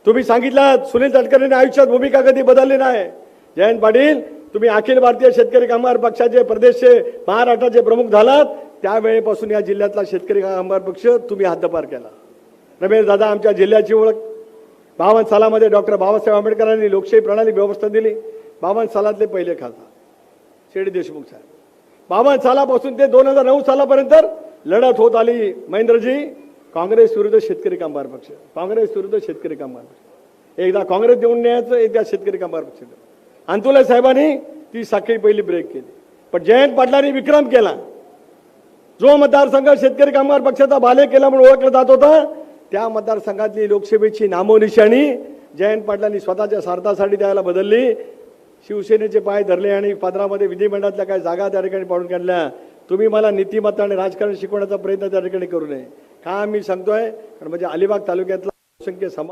तुम्ही सांगितलं सुनील तटकरेंनी आयुष्यात भूमिका कधी बदलली नाही. जयंत पाटील तुम्ही अखिल भारतीय शेतकरी कामगार पक्षाचे प्रदेशचे महाराष्ट्राचे प्रमुख झालात त्यावेळेपासून या जिल्ह्यातला शेतकरी कामगार पक्ष तुम्ही हद्दपार केला. रमेश दादा आमच्या जिल्ह्याची ओळख 52 सालामध्ये डॉक्टर बाबासाहेब आंबेडकरांनी लोकशाही प्रणाली व्यवस्था दिली. 52 सालातले पहिले खासदार शेडी देशमुख साहेब. 52 सालापासून ते 2009 सालापर्यंत लढत होत आली महेंद्रजी काँग्रेस विरुद्ध शेतकरी कामगार पक्ष, काँग्रेस विरुद्ध शेतकरी कामगार पक्ष. एकदा काँग्रेस देऊन न्यायचं, एकदा शेतकरी कामगार पक्ष. अंतुले साहेबांनी ती साखळी पहिली ब्रेक केली. पण जयंत पाटलांनी विक्रम केला. जो मतदारसंघ शेतकरी कामगार पक्षाचा बाले केला म्हणून ओळखला जात होता त्या मतदारसंघातली लोकसभेची नामोनिशाणी जयंत पाटलांनी स्वतःच्या स्वार्थासाठी द्यायला बदलली. शिवसेनेचे पाय धरले आणि पदरामध्ये विधिमंडळातल्या काही जागा त्या ठिकाणी पाडून काढल्या. तुम्ही मला नीतिमत्ता आणि राजकारण शिकवण्याचा प्रयत्न त्या ठिकाणी करू नये. का मी सांगतोय कारण म्हणजे अलिबाग तालुक्यातला असंख्य समाज